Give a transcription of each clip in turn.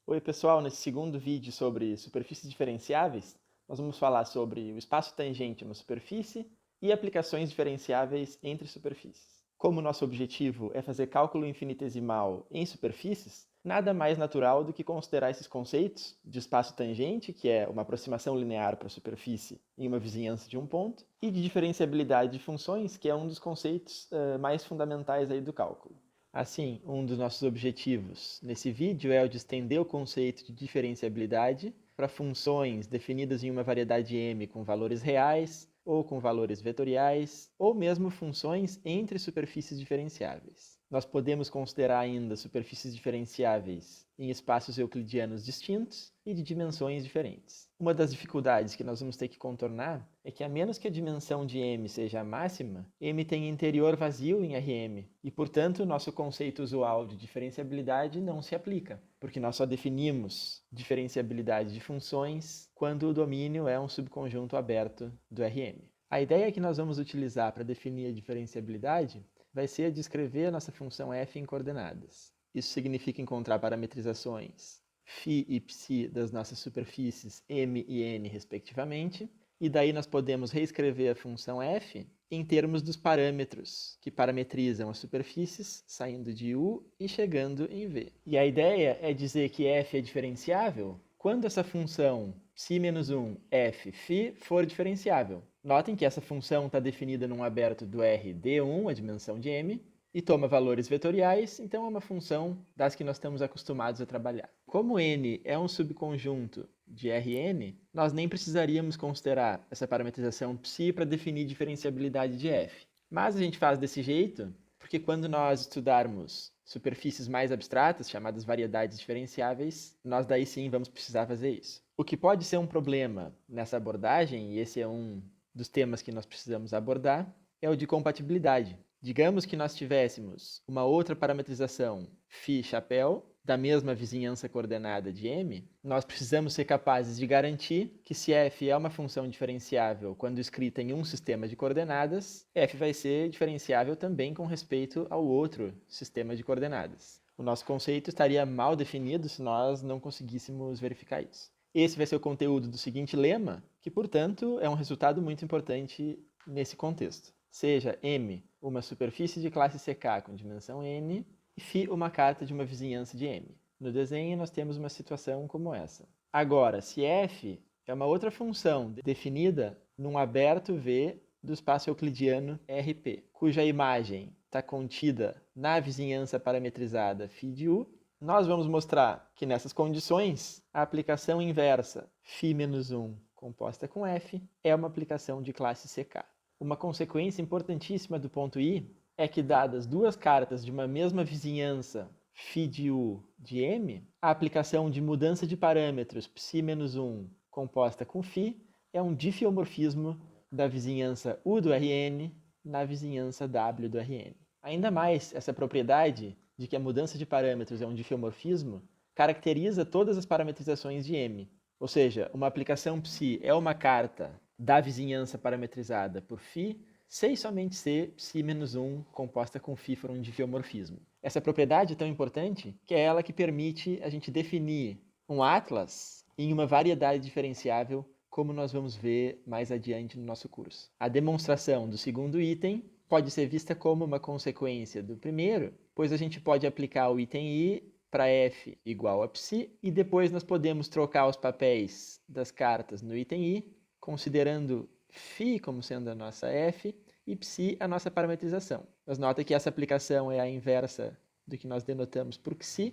Oi pessoal, nesse segundo vídeo sobre superfícies diferenciáveis, nós vamos falar sobre o espaço tangente em uma superfície e aplicações diferenciáveis entre superfícies. Como nosso objetivo é fazer cálculo infinitesimal em superfícies, nada mais natural do que considerar esses conceitos de espaço tangente, que é uma aproximação linear para a superfície em uma vizinhança de um ponto, e de diferenciabilidade de funções, que é um dos conceitos mais fundamentais aí do cálculo. Assim, um dos nossos objetivos nesse vídeo é o de estender o conceito de diferenciabilidade para funções definidas em uma variedade M com valores reais, ou com valores vetoriais, ou mesmo funções entre superfícies diferenciáveis. Nós podemos considerar ainda superfícies diferenciáveis em espaços euclidianos distintos e de dimensões diferentes. Uma das dificuldades que nós vamos ter que contornar é que, a menos que a dimensão de M seja a máxima, M tem interior vazio em Rm, e, portanto, nosso conceito usual de diferenciabilidade não se aplica, porque nós só definimos diferenciabilidade de funções quando o domínio é um subconjunto aberto do Rm. A ideia que nós vamos utilizar para definir a diferenciabilidade vai ser a de escrever a nossa função f em coordenadas. Isso significa encontrar parametrizações φ e ψ das nossas superfícies M e N, respectivamente, e daí nós podemos reescrever a função f em termos dos parâmetros que parametrizam as superfícies, saindo de U e chegando em V. E a ideia é dizer que f é diferenciável quando essa função ψ-1 f φ for diferenciável. Notem que essa função está definida num aberto do R D1, a dimensão de M, e toma valores vetoriais, então é uma função das que nós estamos acostumados a trabalhar. Como N é um subconjunto de Rn, nós nem precisaríamos considerar essa parametrização ψ para definir diferenciabilidade de f. Mas a gente faz desse jeito porque, quando nós estudarmos superfícies mais abstratas, chamadas variedades diferenciáveis, nós daí sim vamos precisar fazer isso. O que pode ser um problema nessa abordagem, e esse é um dos temas que nós precisamos abordar, é o de compatibilidade. Digamos que nós tivéssemos uma outra parametrização φ chapéu da mesma vizinhança coordenada de M, nós precisamos ser capazes de garantir que, se f é uma função diferenciável quando escrita em um sistema de coordenadas, f vai ser diferenciável também com respeito ao outro sistema de coordenadas. O nosso conceito estaria mal definido se nós não conseguíssemos verificar isso. Esse vai ser o conteúdo do seguinte lema, que, portanto, é um resultado muito importante nesse contexto. Seja M uma superfície de classe CK com dimensão N e φ uma carta de uma vizinhança de M. No desenho, nós temos uma situação como essa. Agora, se f é uma outra função definida num aberto V do espaço euclidiano Rp, cuja imagem está contida na vizinhança parametrizada φ de U, nós vamos mostrar que, nessas condições, a aplicação inversa φ-1 composta com f é uma aplicação de classe CK. Uma consequência importantíssima do ponto I é que, dadas duas cartas de uma mesma vizinhança φ de U de M, a aplicação de mudança de parâmetros ψ-1 composta com φ é um difiomorfismo da vizinhança U do Rn na vizinhança W do Rn. Ainda mais, essa propriedade de que a mudança de parâmetros é um difiomorfismo caracteriza todas as parametrizações de M. Ou seja, uma aplicação ψ é uma carta da vizinhança parametrizada por φ, se e somente se ψ-1 composta com φ for um difiomorfismo. Essa propriedade é tão importante que é ela que permite a gente definir um atlas em uma variedade diferenciável, como nós vamos ver mais adiante no nosso curso. A demonstração do segundo item pode ser vista como uma consequência do primeiro, pois a gente pode aplicar o item I para f igual a ψ, e depois nós podemos trocar os papéis das cartas no item I, considerando φ como sendo a nossa f e ψ a nossa parametrização. Mas nota que essa aplicação é a inversa do que nós denotamos por xi,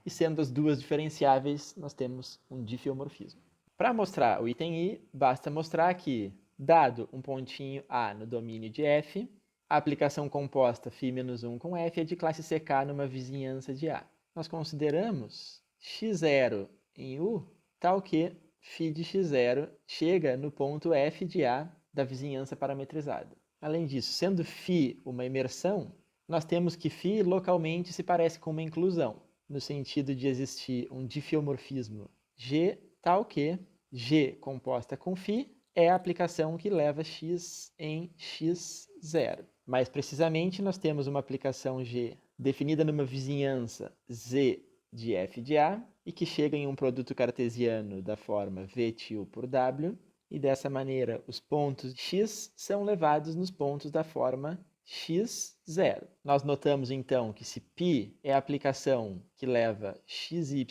e, sendo as duas diferenciáveis, nós temos um difiomorfismo. Para mostrar o item I, basta mostrar que, dado um pontinho A no domínio de f, a aplicação composta φ-1 com f é de classe CK numa vizinhança de A. Nós consideramos x0 em U tal que φ de x0 chega no ponto f de A da vizinhança parametrizada. Além disso, sendo φ uma imersão, nós temos que φ localmente se parece com uma inclusão, no sentido de existir um difiomorfismo G tal que G composta com φ é a aplicação que leva x em x0. Mais precisamente, nós temos uma aplicação G definida numa vizinhança Z de f de A e que chega em um produto cartesiano da forma v til por w, e dessa maneira os pontos x são levados nos pontos da forma x0. Nós notamos então que se π é a aplicação que leva xy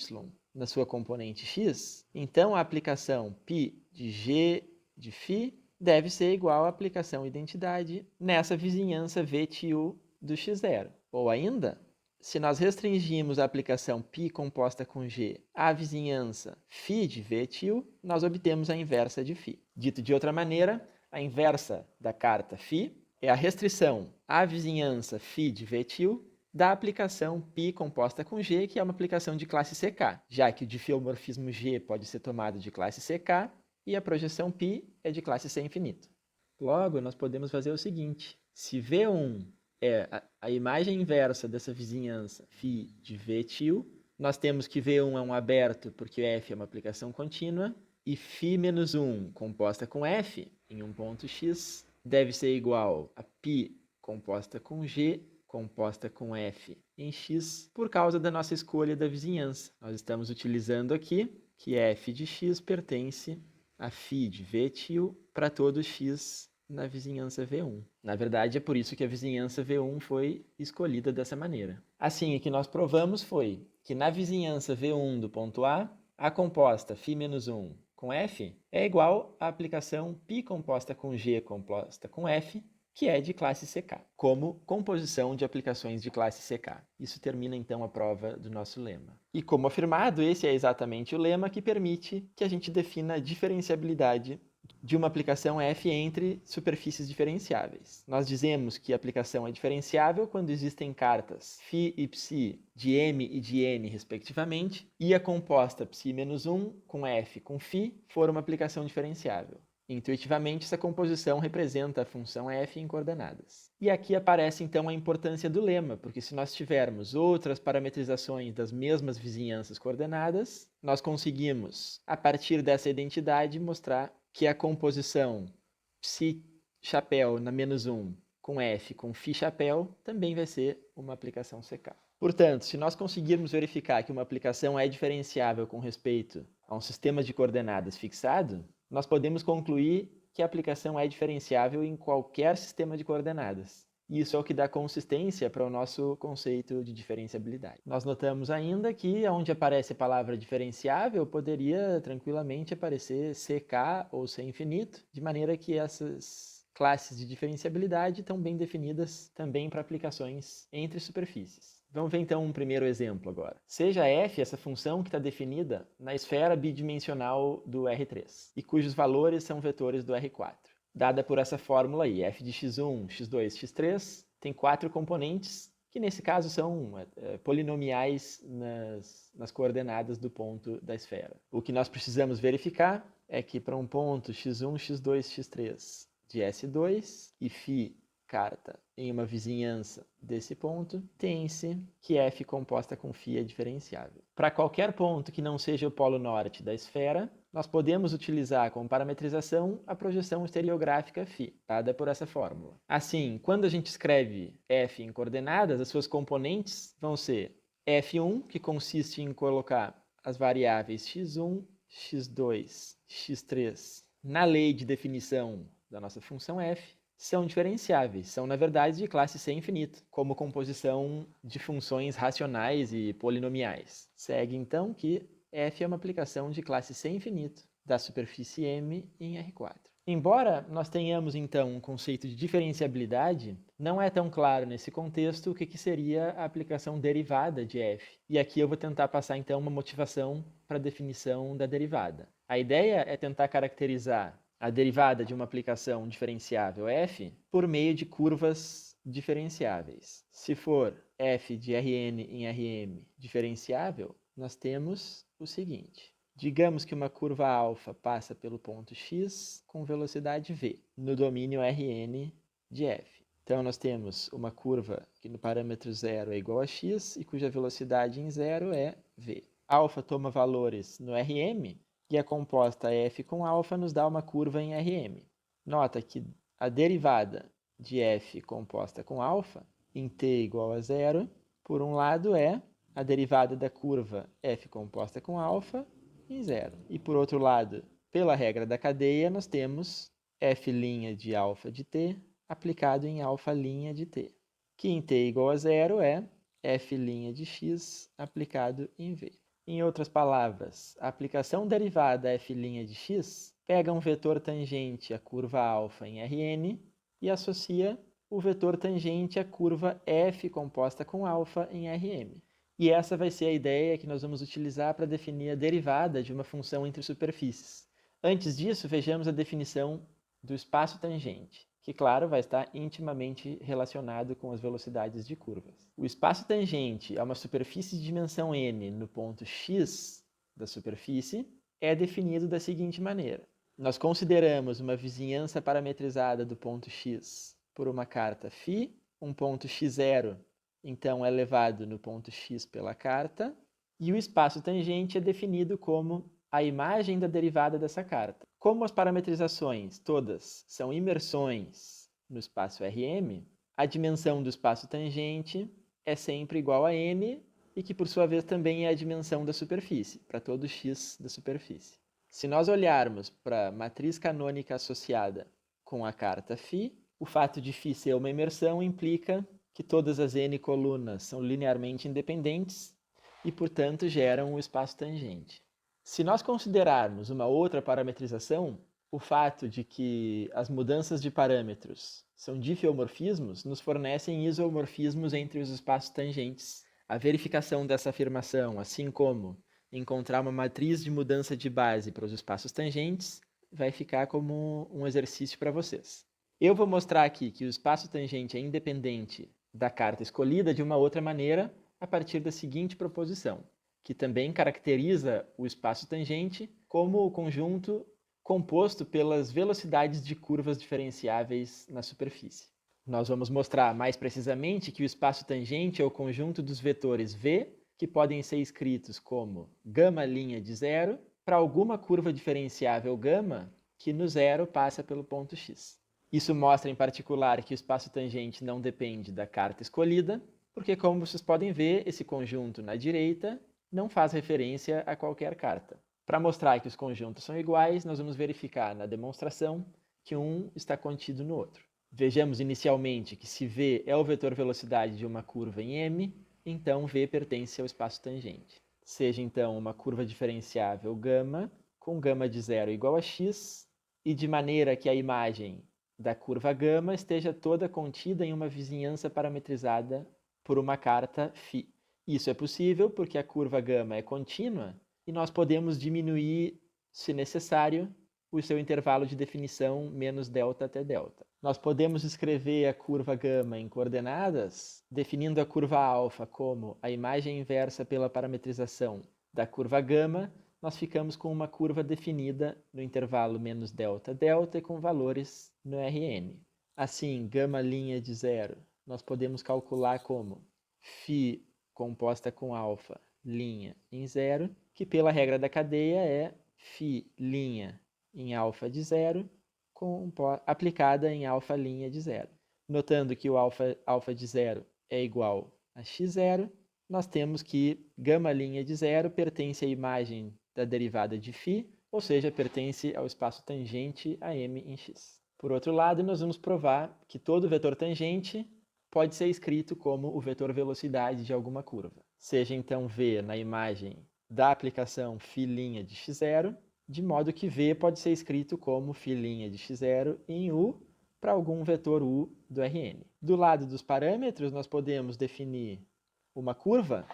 na sua componente x, então a aplicação π de g de φ deve ser igual à aplicação identidade nessa vizinhança v til do x0. Ou ainda, se nós restringirmos a aplicação π composta com g à vizinhança φ de v til, nós obtemos a inversa de φ. Dito de outra maneira, a inversa da carta φ é a restrição à vizinhança φ de v til da aplicação π composta com g, que é uma aplicação de classe CK, já que o difiomorfismo G pode ser tomado de classe CK e a projeção π é de classe C infinito. Logo, nós podemos fazer o seguinte: se V1 é a imagem inversa dessa vizinhança φ de V til, nós temos que V1 é um aberto porque f é uma aplicação contínua, e φ-1 composta com f em um ponto x deve ser igual a π composta com g composta com f em x por causa da nossa escolha da vizinhança. Nós estamos utilizando aqui que f de x pertence a φ de V til para todo x na vizinhança V1. Na verdade, é por isso que a vizinhança V1 foi escolhida dessa maneira. Assim, o que nós provamos foi que na vizinhança V1 do ponto A composta φ-1 com f é igual à aplicação π composta com g composta com f, que é de classe CK, como composição de aplicações de classe CK. Isso termina, então, a prova do nosso lema. E como afirmado, esse é exatamente o lema que permite que a gente defina a diferenciabilidade de uma aplicação f entre superfícies diferenciáveis. Nós dizemos que a aplicação é diferenciável quando existem cartas φ e ψ de m e de n, respectivamente, e a composta ψ-1 com f com φ for uma aplicação diferenciável. Intuitivamente, essa composição representa a função f em coordenadas. E aqui aparece, então, a importância do lema, porque se nós tivermos outras parametrizações das mesmas vizinhanças coordenadas, nós conseguimos, a partir dessa identidade, mostrar que a composição ψ-chapéu na -1 com f com φ-chapéu também vai ser uma aplicação CK. Portanto, se nós conseguirmos verificar que uma aplicação é diferenciável com respeito a um sistema de coordenadas fixado, nós podemos concluir que a aplicação é diferenciável em qualquer sistema de coordenadas. E isso é o que dá consistência para o nosso conceito de diferenciabilidade. Nós notamos ainda que onde aparece a palavra diferenciável poderia tranquilamente aparecer CK ou C infinito, de maneira que essas classes de diferenciabilidade estão bem definidas também para aplicações entre superfícies. Vamos ver então um primeiro exemplo agora. Seja f essa função que está definida na esfera bidimensional do R3 e cujos valores são vetores do R4. Dada por essa fórmula aí, f de x1, x2, x3, tem 4 componentes, que nesse caso são polinomiais nas coordenadas do ponto da esfera. O que nós precisamos verificar é que para um ponto x1, x2, x3 de S2 e φ carta em uma vizinhança desse ponto, tem-se que f composta com φ é diferenciável. Para qualquer ponto que não seja o polo norte da esfera, nós podemos utilizar como parametrização a projeção estereográfica φ, dada por essa fórmula. Assim, quando a gente escreve f em coordenadas, as suas componentes vão ser f1, que consiste em colocar as variáveis x1, x2, x3 na lei de definição da nossa função f, são diferenciáveis, são na verdade de classe C infinito, como composição de funções racionais e polinomiais. Segue então que f é uma aplicação de classe C infinito da superfície M em R4. Embora nós tenhamos então um conceito de diferenciabilidade, não é tão claro nesse contexto o que seria a aplicação derivada de f. E aqui eu vou tentar passar então uma motivação para a definição da derivada. A ideia é tentar caracterizar a derivada de uma aplicação diferenciável f por meio de curvas diferenciáveis. Se for f de Rn em Rm diferenciável, nós temos o seguinte. Digamos que uma curva alfa passa pelo ponto x com velocidade v, no domínio Rn de f. Então, nós temos uma curva que no parâmetro 0 é igual a x e cuja velocidade em 0 é v. Alfa toma valores no Rm, e a composta f com alfa nos dá uma curva em Rm. Nota que a derivada de f composta com alfa, em t igual a 0, por um lado é a derivada da curva f composta com alfa em 0. E por outro lado, pela regra da cadeia, nós temos f' de alfa de t aplicado em alfa' de t, que em t igual a 0 é f' de x aplicado em v. Em outras palavras, a aplicação derivada f' de x pega um vetor tangente à curva alfa em Rn e associa o vetor tangente à curva f composta com alfa em Rm. E essa vai ser a ideia que nós vamos utilizar para definir a derivada de uma função entre superfícies. Antes disso, vejamos a definição do espaço tangente, que, claro, vai estar intimamente relacionado com as velocidades de curvas. O espaço tangente a uma superfície de dimensão n no ponto x da superfície é definido da seguinte maneira. Nós consideramos uma vizinhança parametrizada do ponto x por uma carta φ, um ponto x0, então, é levado no ponto x pela carta, e o espaço tangente é definido como a imagem da derivada dessa carta. Como as parametrizações todas são imersões no espaço Rm, a dimensão do espaço tangente é sempre igual a n, e que por sua vez também é a dimensão da superfície, para todo x da superfície. Se nós olharmos para a matriz canônica associada com a carta φ, o fato de φ ser uma imersão implica que todas as n colunas são linearmente independentes e, portanto, geram o espaço tangente. Se nós considerarmos uma outra parametrização, o fato de que as mudanças de parâmetros são diffeomorfismos nos fornecem isomorfismos entre os espaços tangentes. A verificação dessa afirmação, assim como encontrar uma matriz de mudança de base para os espaços tangentes, vai ficar como um exercício para vocês. Eu vou mostrar aqui que o espaço tangente é independente da carta escolhida de uma outra maneira a partir da seguinte proposição, que também caracteriza o espaço tangente como o conjunto composto pelas velocidades de curvas diferenciáveis na superfície. Nós vamos mostrar mais precisamente que o espaço tangente é o conjunto dos vetores v, que podem ser escritos como gama' de zero para alguma curva diferenciável gama que no zero passa pelo ponto x. Isso mostra, em particular, que o espaço tangente não depende da carta escolhida, porque, como vocês podem ver, esse conjunto na direita não faz referência a qualquer carta. Para mostrar que os conjuntos são iguais, nós vamos verificar na demonstração que um está contido no outro. Vejamos inicialmente que se v é o vetor velocidade de uma curva em m, então v pertence ao espaço tangente. Seja, então, uma curva diferenciável gama, com gama de zero igual a x, e de maneira que a imagem da curva gama esteja toda contida em uma vizinhança parametrizada por uma carta φ. Isso é possível porque a curva gama é contínua e nós podemos diminuir, se necessário, o seu intervalo de definição menos delta até delta. Nós podemos escrever a curva gama em coordenadas, definindo a curva alfa como a imagem inversa pela parametrização da curva gama. Nós ficamos com uma curva definida no intervalo menos delta, delta e com valores no Rn. Assim, gama' de zero, nós podemos calcular como φ composta com alfa' em zero, que pela regra da cadeia é φ' em alfa de zero, aplicada em alfa' de zero. Notando que o alfa de zero é igual a x0, nós temos que gama' de zero pertence à imagem da derivada de φ, ou seja, pertence ao espaço tangente a m em x. Por outro lado, nós vamos provar que todo vetor tangente pode ser escrito como o vetor velocidade de alguma curva. Seja então v na imagem da aplicação φ' de x0, de modo que v pode ser escrito como φ' de x0 em u para algum vetor u do Rn. Do lado dos parâmetros, nós podemos definir uma curva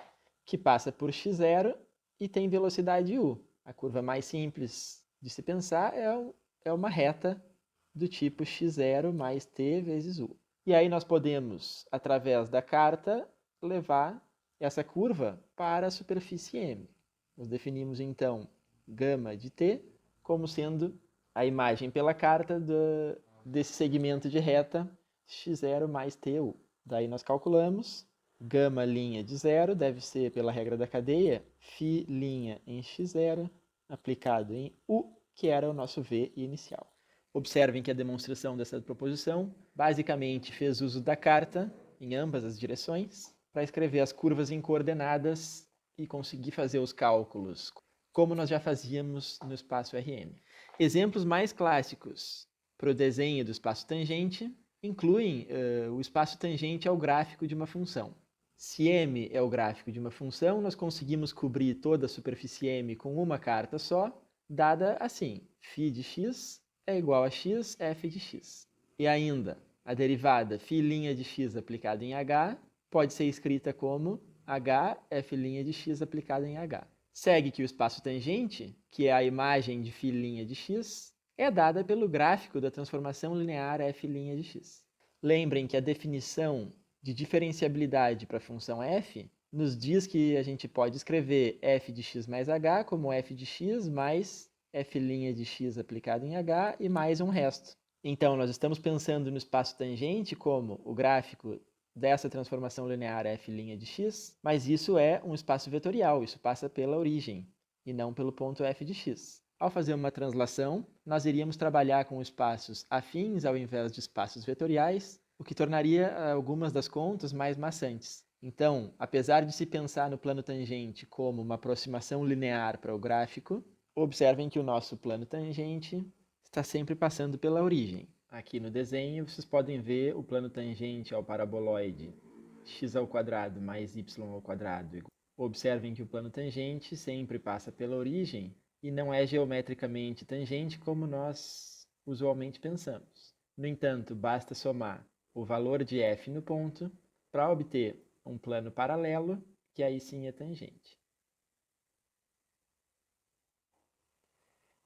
que passa por x0 e tem velocidade u. A curva mais simples de se pensar é uma reta do tipo x0 mais t vezes u. E aí nós podemos, através da carta, levar essa curva para a superfície M. Nós definimos, então, gama de t como sendo a imagem pela carta desse segmento de reta x0 mais tu. Daí nós calculamos, gama' de zero deve ser, pela regra da cadeia, φ' em x0 aplicado em u, que era o nosso v inicial. Observem que a demonstração dessa proposição basicamente fez uso da carta em ambas as direções, para escrever as curvas em coordenadas e conseguir fazer os cálculos, como nós já fazíamos no espaço Rn. Exemplos mais clássicos para o desenho do espaço tangente incluem o espaço tangente ao gráfico de uma função. Se m é o gráfico de uma função, nós conseguimos cobrir toda a superfície m com uma carta só, dada assim: φ de x é igual a x f de x. E ainda, a derivada φ' de x aplicada em h pode ser escrita como h f' de x aplicada em h. Segue que o espaço tangente, que é a imagem de φ' de x, é dada pelo gráfico da transformação linear f' de x. Lembrem que a definição de diferenciabilidade para a função f nos diz que a gente pode escrever f de x mais h como f de x mais f' de x aplicado em h e mais um resto. Então, nós estamos pensando no espaço tangente como o gráfico dessa transformação linear f' de x, mas isso é um espaço vetorial, isso passa pela origem e não pelo ponto f de x. Ao fazer uma translação, nós iríamos trabalhar com espaços afins ao invés de espaços vetoriais, o que tornaria algumas das contas mais maçantes. Então, apesar de se pensar no plano tangente como uma aproximação linear para o gráfico, observem que o nosso plano tangente está sempre passando pela origem. Aqui no desenho, vocês podem ver o plano tangente ao paraboloide x² mais y². Observem que o plano tangente sempre passa pela origem e não é geometricamente tangente como nós usualmente pensamos. No entanto, basta somar o valor de f no ponto para obter um plano paralelo, que aí sim é tangente.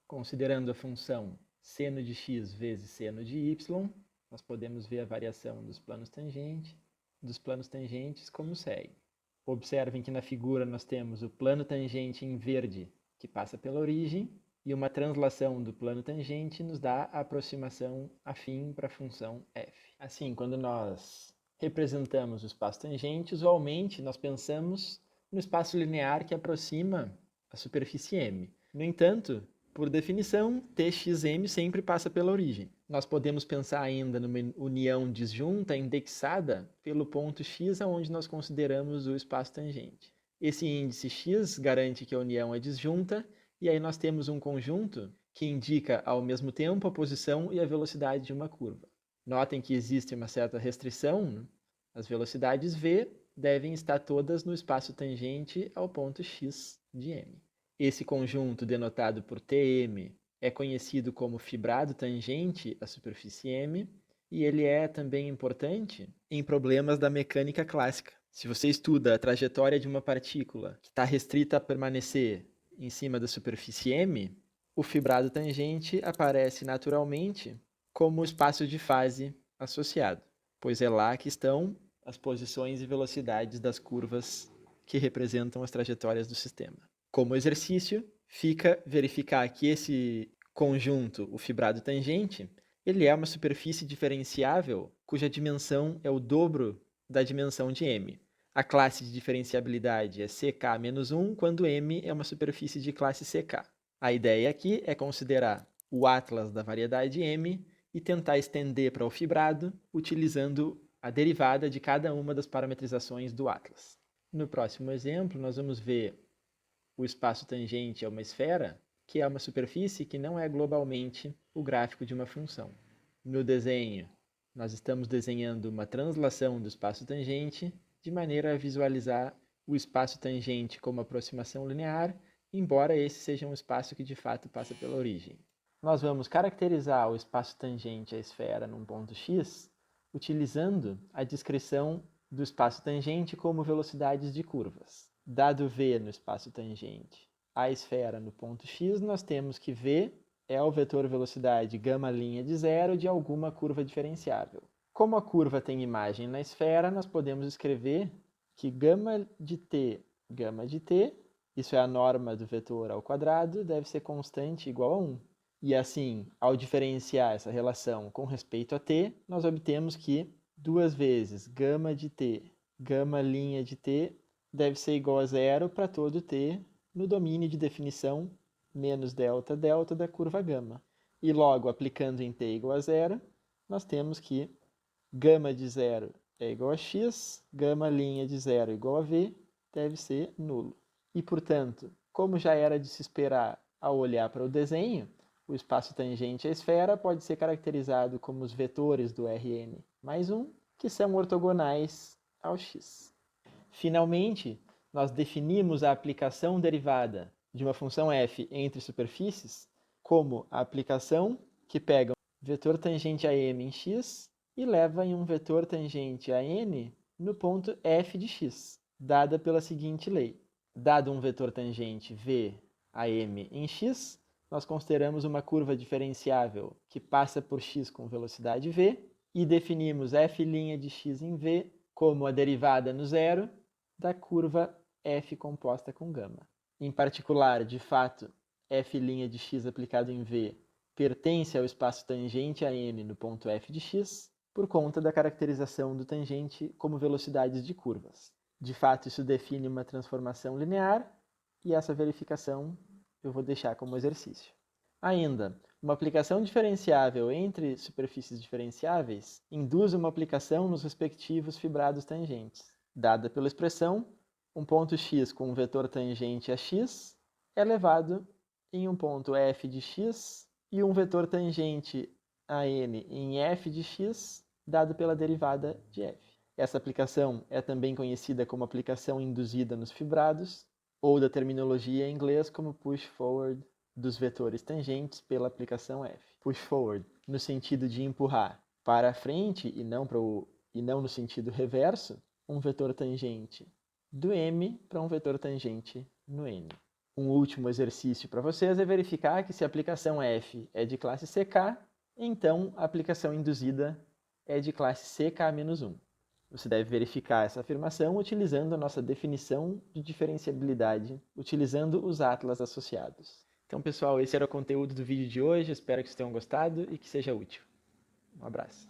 Considerando a função seno de x vezes seno de y, nós podemos ver a variação dos planos tangentes como segue. Observem que na figura nós temos o plano tangente em verde, que passa pela origem, e uma translação do plano tangente nos dá a aproximação afim para a função f. Assim, quando nós representamos o espaço tangente, usualmente nós pensamos no espaço linear que aproxima a superfície M. No entanto, por definição, txm sempre passa pela origem. Nós podemos pensar ainda numa união disjunta indexada pelo ponto x, onde nós consideramos o espaço tangente. Esse índice x garante que a união é disjunta, e aí nós temos um conjunto que indica ao mesmo tempo a posição e a velocidade de uma curva. Notem que existe uma certa restrição. As velocidades v devem estar todas no espaço tangente ao ponto x de m. Esse conjunto, denotado por Tm, é conhecido como fibrado tangente à superfície M, e ele é também importante em problemas da mecânica clássica. Se você estuda a trajetória de uma partícula que está restrita a permanecer em cima da superfície M, o fibrado tangente aparece naturalmente como espaço de fase associado, pois é lá que estão as posições e velocidades das curvas que representam as trajetórias do sistema. Como exercício, fica verificar que esse conjunto, o fibrado tangente, ele é uma superfície diferenciável cuja dimensão é o dobro da dimensão de M. A classe de diferenciabilidade é CK-1 quando M é uma superfície de classe CK. A ideia aqui é considerar o atlas da variedade M e tentar estender para o fibrado utilizando a derivada de cada uma das parametrizações do atlas. No próximo exemplo, nós vamos ver o espaço tangente é uma esfera, que é uma superfície que não é globalmente o gráfico de uma função. No desenho, nós estamos desenhando uma translação do espaço tangente de maneira a visualizar o espaço tangente como aproximação linear, embora esse seja um espaço que de fato passa pela origem. Nós vamos caracterizar o espaço tangente à esfera num ponto x, utilizando a descrição do espaço tangente como velocidades de curvas. Dado v no espaço tangente à esfera no ponto x, nós temos que v é o vetor velocidade γ' de zero de alguma curva diferenciável. Como a curva tem imagem na esfera, nós podemos escrever que γ de t, isso é a norma do vetor ao quadrado, deve ser constante igual a 1. E assim, ao diferenciar essa relação com respeito a t, nós obtemos que 2 vezes γ de t, γ' de t, deve ser igual a zero para todo t no domínio de definição menos delta delta da curva γ. E logo, aplicando em t igual a zero, nós temos que γ de zero é igual a x, gama linha de 0 igual a v, deve ser nulo. E, portanto, como já era de se esperar ao olhar para o desenho, o espaço tangente à esfera pode ser caracterizado como os vetores do Rn mais 1, que são ortogonais ao x. Finalmente, nós definimos a aplicação derivada de uma função f entre superfícies como a aplicação que pega um vetor tangente a m em x e leva em um vetor tangente a n no ponto f de x, dada pela seguinte lei. Dado um vetor tangente v a m em x, nós consideramos uma curva diferenciável que passa por x com velocidade v e definimos f' de x em v como a derivada no zero da curva f composta com gama. Em particular, de fato, f' de x aplicado em v pertence ao espaço tangente a m no ponto f de x por conta da caracterização do tangente como velocidades de curvas. De fato, isso define uma transformação linear e essa verificação eu vou deixar como exercício. Ainda, uma aplicação diferenciável entre superfícies diferenciáveis induz uma aplicação nos respectivos fibrados tangentes. Dada pela expressão, um ponto x com um vetor tangente a x é levado em um ponto f de x e um vetor tangente a n em f de x, dado pela derivada de f. Essa aplicação é também conhecida como aplicação induzida nos fibrados, ou da terminologia em inglês como push forward dos vetores tangentes pela aplicação f. Push forward no sentido de empurrar para a frente e não no sentido reverso, um vetor tangente do m para um vetor tangente no n. Um último exercício para vocês é verificar que se a aplicação f é de classe CK, então a aplicação induzida é de classe CK-1. Você deve verificar essa afirmação utilizando a nossa definição de diferenciabilidade, utilizando os atlas associados. Então, pessoal, esse era o conteúdo do vídeo de hoje. Espero que vocês tenham gostado e que seja útil. Um abraço.